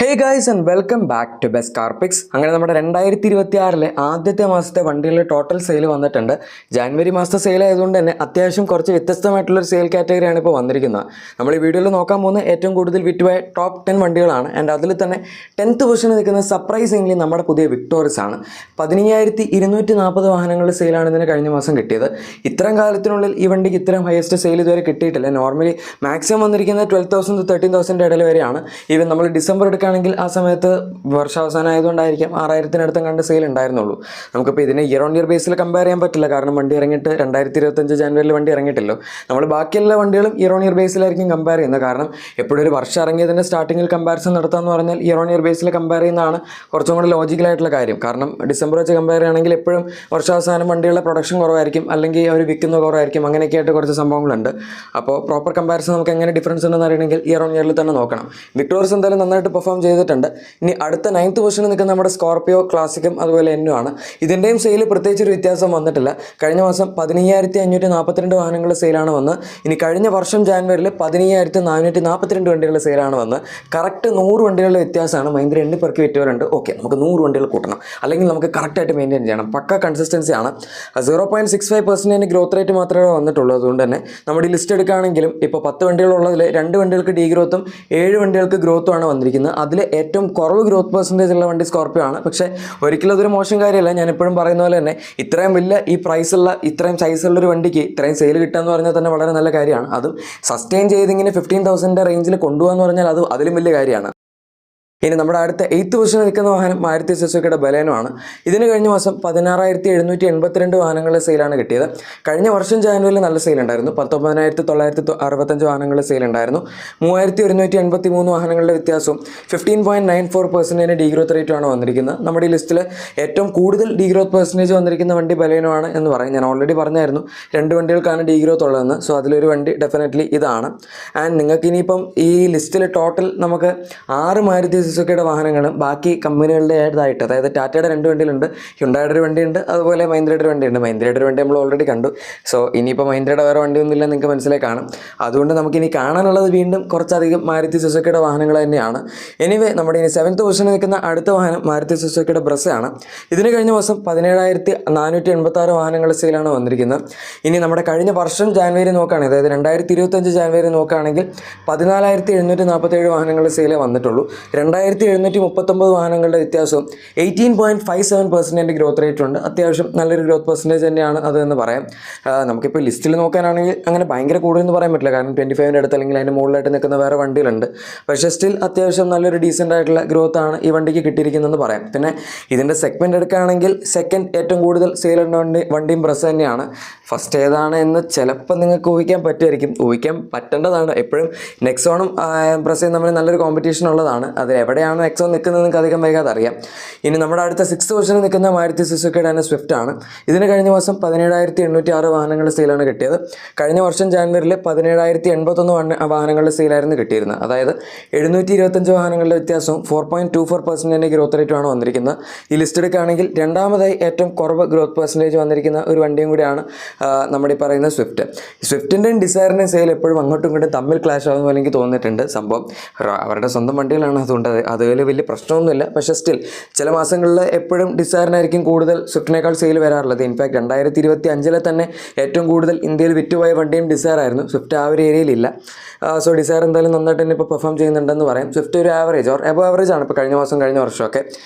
Hey guys and welcome back to best car picks. അങ്ങനെ നമ്മുടെ 2026 ആദ്യത്തെ മാസത്തെ വണ്ടികളുടെ ടോട്ടൽ സെയിൽ വന്നിട്ടുണ്ട്. ജാനുവരി മാസത്തെ സെയിൽ ആയതുകൊണ്ട് തന്നെ അത്യാവശ്യം കുറച്ച് വ്യത്യസ്തമായിട്ടുള്ളൊരു സെയിൽ കാറ്റഗറിയാണ് ഇപ്പോൾ വന്നിരിക്കുന്നത്. നമ്മൾ ഈ വീഡിയോയിൽ നോക്കാൻ പോകുന്ന ഏറ്റവും കൂടുതൽ വിറ്റുപോയ ടോപ്പ് 10 വണ്ടികളാണ്. ആൻഡ് അതിൽ തന്നെ 10th പൊസിഷനിൽ നിൽക്കുന്ന സർപ്രൈസിംഗ്ലി നമ്മുടെ പുതിയ വിക്ടോറിയസ് ആണ്. 15,240 വാഹനങ്ങളുടെ സെയിലാണ് ഇതിന് കഴിഞ്ഞ മാസം കിട്ടിയത്. ഇത്രയും കാലത്തിനുള്ളിൽ ഈ വണ്ടിക്ക് ഇത്രയും ഹയസ്റ്റ് സെയിൽ ഇതുവരെ കിട്ടിയിട്ടില്ല. നോർമലി മാക്സിമം വന്നിരിക്കുന്നത് 12,000 to 13,000 ഇടയിൽ വരെയാണ്. ഈവൻ നമ്മൾ ഡിസംബർ ആണെങ്കിൽ ആ സമയത്ത് വർഷാവസാനം ആയതുകൊണ്ടായിരിക്കും 6,000-നടുത്തും കണ്ട് സെയിൽ ഉണ്ടായിരുന്നുള്ളൂ. നമുക്കിപ്പോൾ ഇതിനെ year on year Basil compare ചെയ്യാൻ പറ്റില്ല. കാരണം വണ്ടി ഇറങ്ങിയിട്ട് 2025 ജാനുവരിയിൽ വണ്ടി ഇറങ്ങിയിട്ടല്ലോ. നമ്മൾ ബാക്കിയെല്ലാ വണ്ടികളും ഇയർ ഓൺ ഇയർ ബേസിലായിരിക്കും കമ്പയർ ചെയ്യുന്നത്. കാരണം എപ്പോഴും ഒരു വർഷം ഇറങ്ങിയതിൻ്റെ സ്റ്റാർട്ടിങ്ങിൽ കമ്പാരിസൺ നടത്താമെന്ന് പറഞ്ഞാൽ year on year Basil compare ചെയ്യുന്നതാണ് കുറച്ചും കൂടി ലോജിക്കലായിട്ടുള്ള കാര്യം. കാരണം ഡിസംബർ വെച്ച് കമ്പയർ ചെയ്യുകയാണെങ്കിൽ എപ്പോഴും വർഷാവസാനം വണ്ടികളുടെ പ്രൊഡക്ഷൻ കുറവായിരിക്കും, അല്ലെങ്കിൽ അവർ വിൽക്കുന്ന കുറവായിരിക്കും. അങ്ങനെയൊക്കെ ആയിട്ട് കുറച്ച് സംഭവങ്ങളുണ്ട്. അപ്പോൾ പ്രോപ്പർ കമ്പാരിസൺ നമുക്ക് എങ്ങനെ ഡിഫറൻസ് ഉണ്ടെന്ന് അറിയണമെങ്കിൽ ഇയർ ഓൺ ഇയറിൽ തന്നെ നോക്കണം. വിക്ടോറിയസ് എന്തായാലും നന്നായിട്ട് പെർഫോം ചെയ്തിട്ടുണ്ട്. ഇനി അടുത്ത 9th പൊസിഷനിൽ നിൽക്കുന്ന നമ്മുടെ സ്കോർപിയോ ക്ലാസിക്കും അതുപോലെ എന്നും ആണ്. ഇതിൻ്റെയും സെയിൽ പ്രത്യേകിച്ചൊരു വ്യത്യാസം വന്നിട്ടില്ല. കഴിഞ്ഞ മാസം 15,542 വാഹനങ്ങളുടെ സെയിലാണ് വന്ന്. ഇനി കഴിഞ്ഞ വർഷം ജാനുവരിയിൽ 15,442 വണ്ടികളുടെ സെയിലാണ് വന്ന്. കറക്റ്റ് 100 വണ്ടികളുടെ വ്യത്യാസമാണ് മഹീന്ദ്ര എണ്ണി പെറുക്കി വിറ്റവരുണ്ട്. ഓക്കെ, നമുക്ക് 100 വണ്ടികൾ കൂട്ടണം, അല്ലെങ്കിൽ നമുക്ക് കറക്റ്റായിട്ട് മെയിൻറ്റെയിൻ ചെയ്യണം. പക്ക കൺസിസ്റ്റൻസിയാണ്. 0.65% ഗ്രോത്ത് റേറ്റ് മാത്രമേ വന്നിട്ടുള്ളൂ. അതുകൊണ്ട് തന്നെ നമ്മുടെ ഈ ലിസ്റ്റ് എടുക്കുകയാണെങ്കിലും ഇപ്പോൾ 10 വണ്ടികളുള്ളതിൽ 2 വണ്ടികൾക്ക് ഡീ ഗ്രോത്തും 7 വണ്ടികൾക്ക് ഗ്രോത്തുമാണ് വന്നിരിക്കുന്നത്. അതിൽ ഏറ്റവും കുറവ് ഗ്രോത്ത് പെർസെൻറ്റേജ് ഉള്ള വണ്ടി സ്കോർപിയോ ആണ്. പക്ഷേ ഒരിക്കലും അതൊരു മോശം കാര്യമല്ല. ഞാൻ എപ്പോഴും പറയുന്ന പോലെ തന്നെ ഇത്രയും വലിയ ഈ പ്രൈസുള്ള ഇത്രയും സൈസുള്ളൊരു വണ്ടിക്ക് ഇത്രയും സെയിൽ കിട്ടുക എന്ന് പറഞ്ഞാൽ തന്നെ വളരെ നല്ല കാര്യമാണ്. അതും സസ്റ്റെയിൻ ചെയ്തിങ്ങനെ 15,000 റേഞ്ചിൽ കൊണ്ടുപോകുക എന്ന് പറഞ്ഞാൽ അത് അതിലും വലിയ കാര്യമാണ്. ഇനി നമ്മുടെ അടുത്ത 8th പൊസിഷനിൽ നിൽക്കുന്ന വാഹനം മാരുതി സുസുക്കിയുടെ ബലേനോ ആണ്. ഇതിന് കഴിഞ്ഞ മാസം 16,782 വാഹനങ്ങളുടെ സെയിലാണ് കിട്ടിയത്. കഴിഞ്ഞ വർഷം ജാനുവരിയിൽ നല്ല സെയിൽ ഉണ്ടായിരുന്നു. 19,965 വാഹനങ്ങളുടെ സെയിൽ ഉണ്ടായിരുന്നു. 3,183 വാഹനങ്ങളുടെ വ്യത്യാസവും 15.94% ഡീ ഗ്രോത്ത് റേറ്റുമാണ് വന്നിരിക്കുന്നത്. നമ്മുടെ ഈ ലിസ്റ്റിൽ ഏറ്റവും കൂടുതൽ ഡീ ഗ്രോത്ത് പെർസെൻറ്റേജ് വന്നിരിക്കുന്ന വണ്ടി ബലേനോ ആണ് എന്ന് പറയും. ഞാൻ ഓൾറെഡി പറഞ്ഞായിരുന്നു 2 വണ്ടികൾക്കാണ് ഡീ ഗ്രോത്ത് ഉള്ളതെന്ന്. സോ അതിലൊരു വണ്ടി ഡെഫിനറ്റ്ലി ഇതാണ്. ആൻഡ് നിങ്ങൾക്ക് ഇനിയിപ്പം ഈ ലിസ്റ്റിൽ ടോട്ടൽ നമുക്ക് 6 മാരുതി സുസുക്കിയുടെ വാഹനങ്ങളും ബാക്കി കമ്പനികളുടെ ആയിട്ട്, അതായത് ടാറ്റയുടെ 2 വണ്ടികളുണ്ട്, ഹ്യുണ്ടായുടെ ഒരു വണ്ടിയുണ്ട്, അതുപോലെ മഹീന്ദ്രയുടെ ഒരു വണ്ടിയുണ്ട്. മഹീന്ദ്രയുടെ ഒരു വണ്ടി നമ്മൾ ഓൾറെഡി കണ്ടു. സോ ഇനിയിപ്പോൾ മഹീന്ദ്രയുടെ വേറെ വണ്ടിയൊന്നുമില്ല, നിങ്ങൾക്ക് മനസ്സിലായി കാണും. അതുകൊണ്ട് നമുക്കിനി കാണാനുള്ളത് വീണ്ടും കുറച്ചധികം മാരുതി സുസുക്കിയുടെ വാഹനങ്ങൾ തന്നെയാണ്. എനിവേ നമ്മുടെ ഇനി 7th പൊസിഷനിൽ നിൽക്കുന്ന അടുത്ത വാഹനം മാരുതി സുസുക്കിയുടെ ബ്രസയാണ്. ഇതിന് കഴിഞ്ഞ മാസം 17,486 വാഹനങ്ങളുടെ സെയിലാണ് വന്നിരിക്കുന്നത്. ഇനി നമ്മുടെ കഴിഞ്ഞ വർഷം ജാനുവരി നോക്കുകയാണെങ്കിൽ, അതായത് 2025 ജാനുവരി നോക്കുകയാണെങ്കിൽ 14,747 വാഹനങ്ങളുടെ സെയിലേ വന്നിട്ടുള്ളൂ. 2,739 വാഹനങ്ങളുടെ വ്യത്യാസവും 18.57% ഗ്രോത്ത് റേറ്റ് ഉണ്ട്. അത്യാവശ്യം നല്ലൊരു ഗ്രോത്ത് പെർസെൻറ്റേജ് തന്നെയാണ് അതെന്ന് പറയാം. നമുക്കിപ്പോൾ ലിസ്റ്റിൽ നോക്കാനാണെങ്കിൽ അങ്ങനെ ഭയങ്കര കൂടുതലെന്ന് പറയാൻ പറ്റില്ല. കാരണം 25 അടുത്ത് അല്ലെങ്കിൽ അതിൻ്റെ മുകളിലായിട്ട് നിൽക്കുന്ന വേറെ വണ്ടികളുണ്ട്. പക്ഷേ സ്റ്റിൽ അത്യാവശ്യം നല്ലൊരു ഡീസൻ്റ് ആയിട്ടുള്ള ഗ്രോത്ത് ആണ് ഈ വണ്ടിക്ക് കിട്ടിയിരിക്കുന്നതെന്ന് പറയാം. പിന്നെ ഇതിൻ്റെ സെഗ്മെൻറ്റ് എടുക്കുകയാണെങ്കിൽ സെക്കൻഡ് ഏറ്റവും കൂടുതൽ സെയിൽ ഉള്ള വണ്ടിയും ബ്രസ് തന്നെയാണ്. ഫസ്റ്റ് ഏതാണ് എന്ന് ചിലപ്പോൾ നിങ്ങൾക്ക് ഊഹിക്കാൻ പറ്റുമായിരിക്കും. ഊഹിക്കാൻ പറ്റേണ്ടതാണ്. എപ്പോഴും നെക്സോണും ബ്രസയും തമ്മിൽ നല്ലൊരു കോമ്പറ്റീഷൻ ഉള്ളതാണ്. അത് എവിടെയാണ് നെക്സോൺ നിൽക്കുന്നത് നിങ്ങൾക്ക് അധികം വൈകാതെ അറിയാം. ഇനി നമ്മുടെ അടുത്ത 6th പൊസിഷനിൽ നിൽക്കുന്ന മാരുതി സുസുക്കിയുടെ തന്നെ സ്വിഫ്റ്റ് ആണ്. ഇതിന് കഴിഞ്ഞ മാസം 17,806 വാഹനങ്ങളുടെ സെയിലാണ് കിട്ടിയത്. കഴിഞ്ഞ വർഷം ജാനുവരിയിൽ 17,081 വാഹനങ്ങളുടെ സെയിലായിരുന്നു കിട്ടിയിരുന്നത്. അതായത് 725 വാഹനങ്ങളുടെ വ്യത്യാസവും 4.24% ഗ്രോത്ത് റേറ്റുമാണ് വന്നിരിക്കുന്നത്. ഈ ലിസ്റ്റ് എടുക്കുകയാണെങ്കിൽ രണ്ടാമതായി ഏറ്റവും കുറവ് ഗ്രോത്ത് പെർസെൻറ്റേജ് വന്നിരിക്കുന്ന ഒരു വണ്ടിയും കൂടിയാണ് നമ്മുടെ ഈ പറയുന്ന സ്വിഫ്റ്റ്. സ്വിഫ്റ്റിൻ്റെയും ഡിസയറിൻ്റെയും സെയിൽ എപ്പോഴും അങ്ങോട്ടും ഇങ്ങോട്ടും തമ്മിൽ ക്ലാഷ് ആകുമ്പോൾ എനിക്ക് തോന്നിയിട്ടുണ്ട്. സംഭവം അവരുടെ സ്വന്തം വണ്ടികളാണ്, അതുകൊണ്ട് അതിൽ വലിയ പ്രശ്നമൊന്നുമില്ല. പക്ഷേ സ്റ്റിൽ ചില മാസങ്ങളിൽ എപ്പോഴും ഡിസയറിനായിരിക്കും കൂടുതൽ സ്വിഫ്റ്റിനേക്കാൾ സെയിൽ വരാറുള്ളത്. ഇൻഫാക്ട് 2025 തന്നെ ഏറ്റവും കൂടുതൽ ഇന്ത്യയിൽ വിറ്റുപോയ വണ്ടിയും ഡിസയർ ആയിരുന്നു. സ്വിഫ്റ്റ് ആ ഒരു ഏരിയയിലില്ല. സോ ഡിസയർ എന്തായാലും നന്നായിട്ട് തന്നെ ഇപ്പോൾ പെർഫോം ചെയ്യുന്നുണ്ടെന്ന് പറയാം. സ്വിഫ്റ്റ് ഒരു ആവറേജ് ഓർ എബോ ആവറേജ് ആണ് ഇപ്പോൾ കഴിഞ്ഞ മാസം കഴിഞ്ഞ വർഷമൊക്കെ.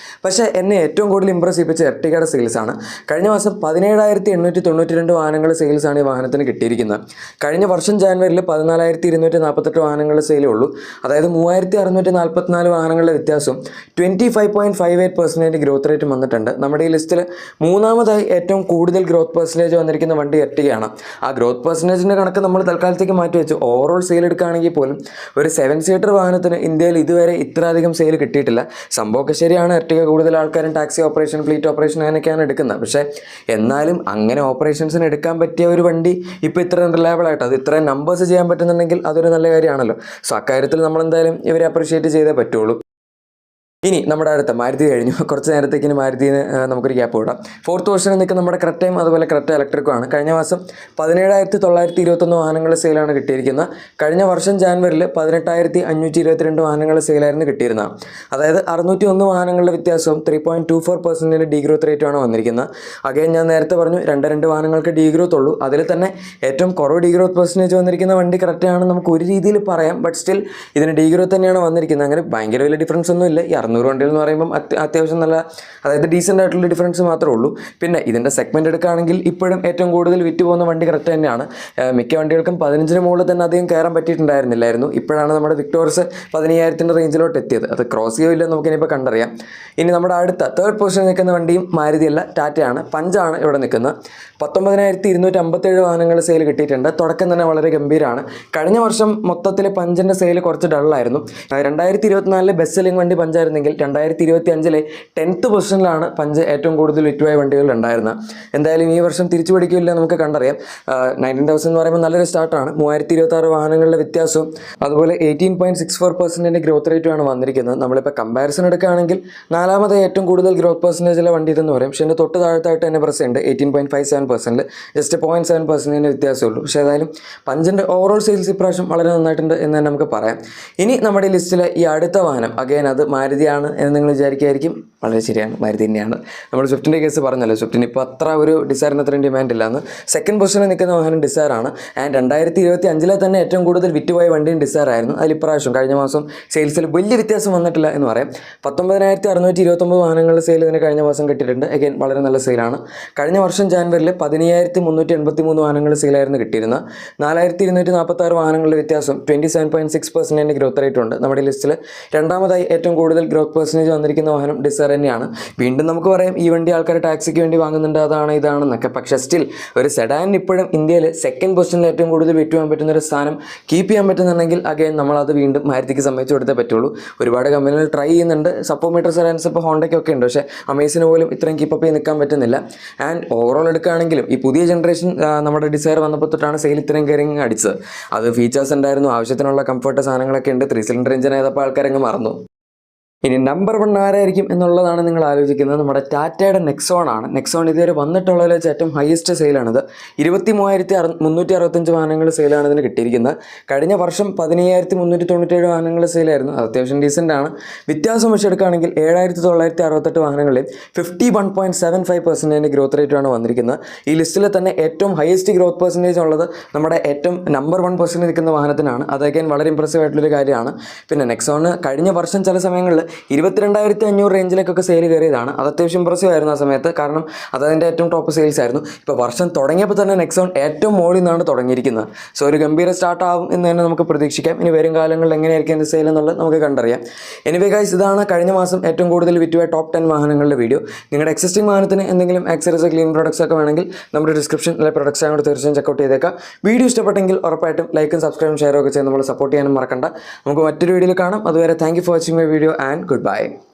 പക്ഷേ എന്നെ ഏറ്റവും കൂടുതൽ ഇമ്പ്രസ് ചെയ്യിപ്പിച്ച എർട്ടിഗയുടെ സെയിൽസാണ്. കഴിഞ്ഞ മാസം 17,892 വാഹനങ്ങളുടെ സെയിൽസാണ് ഈ വാഹനത്തിന് കിട്ടിയിരിക്കുന്നത്. കഴിഞ്ഞ വർഷം ജാനുവരിയിൽ 14,248 വാഹനങ്ങളുടെ സെയിലേ ഉള്ളൂ. അതായത് 3,644 വാഹനങ്ങളുടെ വ്യത്യാസവും 25.58% ഗ്രോത്ത് റേറ്റും വന്നിട്ടുണ്ട്. നമ്മുടെ ഈ ലിസ്റ്റിൽ മൂന്നാമതായി ഏറ്റവും കൂടുതൽ ഗ്രോത്ത് പെർസെൻറ്റേജ് വന്നിരിക്കുന്ന വണ്ടി എർട്ടിഗയാണ്. ആ ഗ്രോത്ത് പെർസെൻറ്റേജിൻ്റെ കണക്ക് നമ്മൾ തൽക്കാലത്തേക്ക് മാറ്റി വെച്ചു. ഓവറോൾ സെയിൽ എടുക്കുകയാണെങ്കിൽ പോലും ഒരു 7 സീറ്റർ വാഹനത്തിന് ഇന്ത്യയിൽ ഇതുവരെ ഇത്ര അധികം സെയിൽ കിട്ടിയിട്ടില്ല. സംഭവമൊക്കെ ശരിയാണ്, എർട്ടിഗ കൂടുതൽ ആൾക്കാരും ടാക്സി ഓപ്പറേഷൻ, ഫ്ലീറ്റ് ഓപ്പറേഷൻ അങ്ങനെയൊക്കെയാണ് എടുക്കുന്നത്. പക്ഷേ എന്നാലും അങ്ങനെ ഓപ്പറേഷൻസിന് എടുക്കാൻ പറ്റിയ ഒരു വണ്ടി ഇപ്പോൾ ഇത്രയും റിലയബിൾ ആയിട്ട് അത് ഇത്രയും നമ്പേഴ്സ് ചെയ്യാൻ പറ്റുന്നുണ്ടെങ്കിൽ അതൊരു നല്ല കാര്യമാണല്ലോ. സോ അക്കാര്യത്തിൽ നമ്മളെന്തായാലും ഇവരെ അപ്രീഷിയേറ്റ് ചെയ്തേ പറ്റുള്ളൂ. ഇനി നമ്മുടെ അടുത്ത മാരുതി കഴിഞ്ഞു, കുറച്ച് നേരത്തേക്കിന് മാരുതിന് നമുക്കൊരു ഗ്യാപ്പ് വിടാം. 4th പൊസിഷനിൽ നിൽക്കുന്ന നമ്മുടെ ക്രെറ്റയും അതുപോലെ ക്രെറ്റ ഇലക്ട്രിക്കുമാണ്. കഴിഞ്ഞ മാസം 17,921 വാഹനങ്ങൾ സെയിലാണ് കിട്ടിയിരിക്കുന്നത്. കഴിഞ്ഞ വർഷം ജാനുവരിയിൽ 18,522 വാഹനങ്ങൾ സെയിലായിരുന്നു കിട്ടിയിരുന്നത്. അതായത് 601 വാഹനങ്ങളുടെ വ്യത്യാസവും 3.24% ഡീഗ്രോത്ത് റേറ്റുമാണ് വന്നിരിക്കുന്നത്. അഗൈൻ ഞാൻ നേരത്തെ പറഞ്ഞു 2 വാഹനങ്ങൾക്ക് ഡീഗ്രോത്ത് ഉള്ളൂ. അതിൽ തന്നെ ഏറ്റവും കുറവ് ഡീഗ്രോത്ത് പെർസെൻറ്റേജ് വന്നിരിക്കുന്ന വണ്ടി ക്രെറ്റയാണ് നമുക്ക് ഒരു രീതിയിൽ പറയാം. ബട്ട് സ്റ്റിൽ ഇതിന് ഡീഗ്രോത്ത് തന്നെയാണ് വന്നിരിക്കുന്നത്. അങ്ങനെ ഭയങ്കര വലിയ ഡിഫറൻസ് ഒന്നും ഇല്ല. ഈ 600 വണ്ടികൾ എന്ന് പറയുമ്പം അത്യാവശ്യം നല്ല, അതായത് ഡീസൻ്റ് ആയിട്ടുള്ള ഡിഫറൻസ് മാത്രമേ ഉള്ളൂ. പിന്നെ ഇതിൻ്റെ സെഗ്മെൻറ്റ് എടുക്കുകയാണെങ്കിൽ ഇപ്പോഴും ഏറ്റവും കൂടുതൽ വിറ്റ് പോകുന്ന വണ്ടി ക്രെറ്റ തന്നെയാണ്. മിക്ക വണ്ടികൾക്കും 15 മുകളിൽ തന്നെ അധികം കയറാൻ പറ്റിയിട്ടുണ്ടായിരുന്നില്ലായിരുന്നു. ഇപ്പോഴാണ് നമ്മുടെ വിക്ടോർസ് 15,000 റേഞ്ചിലോട്ട് എത്തിയത്. അത് ക്രോസ് ചെയ്യില്ല, നമുക്കിനിപ്പോൾ കണ്ടറിയാം. ഇനി നമ്മുടെ അടുത്ത 3rd പൊസിഷനിൽ നിൽക്കുന്ന വണ്ടിയും മാരുതിയല്ല, ടാറ്റയാണ്. പഞ്ചാണ് ഇവിടെ നിൽക്കുന്നത്. 19,257 വാഹനങ്ങൾ സെയിൽ കിട്ടിയിട്ടുണ്ട്. തുടക്കം തന്നെ വളരെ ഗംഭീരമാണ്. കഴിഞ്ഞ വർഷം മൊത്തത്തിൽ പഞ്ചിൻ്റെ സെയിൽ കുറച്ച് ഡള്ളായിരുന്നു. 2024 ബെസ്റ്റ് സെല്ലിംഗ് വണ്ടി പഞ്ചായിരുന്നെങ്കിൽ 2025 10th പൊസിഷനിലാണ് പഞ്ച് ഏറ്റവും കൂടുതൽ വിറ്റുപോയ വണ്ടികൾ ഉണ്ടായിരുന്നത്. എന്തായാലും ഈ വർഷം തിരിച്ചു പിടിക്കില്ല, നമുക്ക് കണ്ടറിയാം. 19,000 എന്ന് പറയുമ്പോൾ നല്ലൊരു സ്റ്റാർട്ടാണ്. 3,026 വാഹനങ്ങളുടെ വ്യത്യാസവും അതുപോലെ 18.64% ഗ്രോത്ത് റേറ്റുമാണ് വന്നിരിക്കുന്നത്. നമ്മളിപ്പോൾ കമ്പാരിസൺ എടുക്കുകയാണെങ്കിൽ 4ാമത് ഏറ്റവും കൂടുതൽ ഗ്രോത്ത് പെർസെൻറ്റേജിലെ വണ്ടി ഇതെന്ന് പറയും. പക്ഷേ എൻ്റെ തൊട്ട് താഴത്തായിട്ട് തന്നെ പ്രസ് ഉണ്ട് 18.57%, ജസ്റ്റ് 0.7% വ്യത്യാസമുള്ളൂ. പക്ഷേ ഏതായാലും പഞ്ചിൻ്റെ ഓവറോൾ സെയിൽസ് ഇപ്രാവശ്യം വളരെ നന്നായിട്ടുണ്ട് എന്ന് തന്നെ നമുക്ക് പറയാം. ഇനി നമ്മുടെ ലിസ്റ്റിലെ ഈ അടുത്ത വാഹനം അഗൈൻ അത് മാരുതിയാണ് എന്ന് നിങ്ങൾ വിചാരിക്കുമായിരിക്കും. വളരെ ശരിയാണ്, മാരുതി തന്നെയാണ്. നമ്മൾ സ്വിഫ്റ്റിൻ്റെ കേസ് പറഞ്ഞല്ലോ, സ്വിഫ്റ്റിന് ഇപ്പോൾ അത്ര ഒരു ഡിസൈറിന് അത്രയും ഡിമാൻഡ് ഇല്ലാന്ന്. 2nd പൊസിഷനിൽ നിൽക്കുന്ന വാഹനം ഡിസൈറാണ്. ആൻഡ് 2025 തന്നെ ഏറ്റവും കൂടുതൽ വിറ്റുപോയ വണ്ടിയും ഡിസൈറായിരുന്നു. അതിൽ ഇപ്രാവശ്യം കഴിഞ്ഞ മാസം സെയിൽസിൽ വലിയ വ്യത്യാസം വന്നിട്ടില്ല എന്ന് പറയാം. 19,629 വാഹനങ്ങളുടെ സെയിൽ ഇതിന് കഴിഞ്ഞ മാസം കിട്ടിയിട്ടുണ്ട്. അഗൈൻ വളരെ നല്ല സെയിലാണ്. കഴിഞ്ഞ വർഷം ജാനുവരിയിൽ 15,383 വാഹനങ്ങൾ സെയിലായിരുന്നു കിട്ടിയിരുന്നത്. 4,246 വാഹനങ്ങളുടെ വ്യത്യാസം 27.6% ഗ്രോത്ത് റേറ്റ് ഉണ്ട്. നമ്മുടെ ലിസ്റ്റിൽ 2ാമതായി ഏറ്റവും കൂടുതൽ ഗ്രോത്ത് പെർസെൻറ്റേജ് വന്നിരിക്കുന്ന വാഹനം ഡിസൈർ തന്നെയാണ്. വീണ്ടും നമുക്ക് പറയാം ഈ വണ്ടി ആൾക്കാർ ടാക്സിക്ക് വേണ്ടി വാങ്ങുന്നുണ്ട്, അതാണ് ഇതാണെന്നൊക്കെ. പക്ഷേ സ്റ്റിൽ ഒരു സെഡാനിന് ഇപ്പോഴും ഇന്ത്യയിൽ 2nd പൊസിഷനിൽ ഏറ്റവും കൂടുതൽ വിറ്റ് പോകാൻ പറ്റുന്ന ഒരു സ്ഥാനം കീപ്പ് ചെയ്യാൻ പറ്റുന്നുണ്ടെങ്കിൽ അഗൈൻ നമ്മളത് വീണ്ടും മാരുതിക്ക് സമ്മതിച്ചു കൊടുത്തേ പറ്റുള്ളൂ. ഒരുപാട് കമ്പനികൾ ട്രൈ ചെയ്യുന്നുണ്ട്. സപ്പോമീറ്റർ സെഡാൻസ് ഇപ്പോൾ ഹോണ്ടയ്ക്കൊക്കെ ഉണ്ട്. പക്ഷേ അമേസിന് പോലും ഇത്രയും കീപ്പപ്പ് ചെയ്ത് നിൽക്കാൻ പറ്റുന്നില്ല. ആൻഡ് ഓവറോൾ എടുക്കുകയാണെങ്കിലും ഈ പുതിയ ജനറേഷൻ നമ്മുടെ ഡിസൈർ വന്നപ്പോൾ തൊട്ടാണ് സെയിൽ ഇത്രയും കയറി അടിച്ചത്. അത് ഫീച്ചേഴ്സ് ഉണ്ടായിരുന്നു, ആവശ്യത്തിനുള്ള കംഫർട്ട് സാധനങ്ങളൊക്കെ ഉണ്ട്. 3 സിലിണ്ടർ എഞ്ചിൻ ആയപ്പോൾ ആൾക്കാരങ്ങ് മറന്നു. ഇനി നമ്പർ 1 ആരായിരിക്കും എന്നുള്ളതാണ് നിങ്ങൾ ആലോചിക്കുന്നത്. നമ്മുടെ ടാറ്റയുടെ നെക്സോൺ ആണ്. നെക്സോൺ ഇതുവരെ വന്നിട്ടുള്ളതിൽ വെച്ച് ഏറ്റവും ഹയസ്റ്റ് സെയിലാണിത്. 23,365 വാഹനങ്ങൾ സെയിലാണ് ഇതിന് കിട്ടിയിരിക്കുന്നത്. കഴിഞ്ഞ വർഷം 15,397 വാഹനങ്ങൾ സെയിലായിരുന്നു. അത് അത്യാവശ്യം ഡീസൻ്റ് ആണ്. വ്യത്യാസം വെച്ചെടുക്കുകയാണെങ്കിൽ 7,968 വാഹനങ്ങളിൽ 51.75% ഗ്രോത്ത് റേറ്റാണ് വന്നിരിക്കുന്നത്. ഈ ലിസ്റ്റിൽ തന്നെ ഏറ്റവും ഹയസ്റ്റ് ഗ്രോത്ത് പെർസെൻറ്റേജ് ഉള്ളത് നമ്മുടെ ഏറ്റവും നമ്പർ 1 പൊസിഷനിൽ നിൽക്കുന്ന വാഹനത്തിനാണ്. അതൊക്കെ വളരെ ഇമ്പ്രസീവ് ആയിട്ടുള്ളൊരു കാര്യമാണ്. പിന്നെ നെക്സോണ് കഴിഞ്ഞ വർഷം ചില സമയങ്ങളിൽ 22,500 റേഞ്ചിലേക്കൊക്കെ സെയിൽ കയറിയതാണ്. അത് അത്യാവശ്യം ഇമ്പ്രസീവ് ആയിരുന്നു ആ സമയത്ത്. കാരണം അതതിൻ്റെ ഏറ്റവും ടോപ്പ് സെയിൽസ് ആയിരുന്നു. ഇപ്പോൾ വർഷം തുടങ്ങിയപ്പോൾ തന്നെ നെക്സോൺ ഏറ്റവും മുകളിൽ നിന്നാണ് തുടങ്ങിയിരിക്കുന്നത്. സോ ഒരു ഗംഭീര സ്റ്റാർട്ട് ആവും എന്ന് തന്നെ നമുക്ക് പ്രതീക്ഷിക്കാം. ഇനി വരും കാലങ്ങളിൽ എങ്ങനെയായിരിക്കും എൻ്റെ സെയിൽ എന്നുള്ളത് നമുക്ക് കണ്ടറിയാം. എനിവേ ഗൈസ്, ഇതാണ് കഴിഞ്ഞ മാസം ഏറ്റവും കൂടുതൽ വിറ്റുപോയ ടോപ്പ് 10 വാഹനങ്ങളുടെ വീഡിയോ. നിങ്ങളുടെ എക്സിസ്റ്റിംഗ് വാഹനത്തിന് എന്തെങ്കിലും ആക്സറീസ് ക്ലീൻ പ്രൊഡക്ട്സ് ഒക്കെ വേണമെങ്കിൽ നമ്മുടെ ഡിസ്ക്രിപ്ഷനിലെ പ്രൊഡക്ട്സ് അങ്ങോട്ട് തീർച്ചയായും ചെക്കൗട്ട് ചെയ്തേക്കാം. വീഡിയോ ഇഷ്ടപ്പെട്ടെങ്കിൽ ഉറപ്പായിട്ടും ലൈക്കും സബ്സ്ക്രൈബും ഷെയറും ഒക്കെ ചെയ്ത് നമ്മൾ സപ്പോർട്ട് ചെയ്യാനും മറക്കണ്ട. നമുക്ക് മറ്റൊരു വീഡിയോയിൽ കാണാം. അതുവരെ thank you for watching my video and goodbye.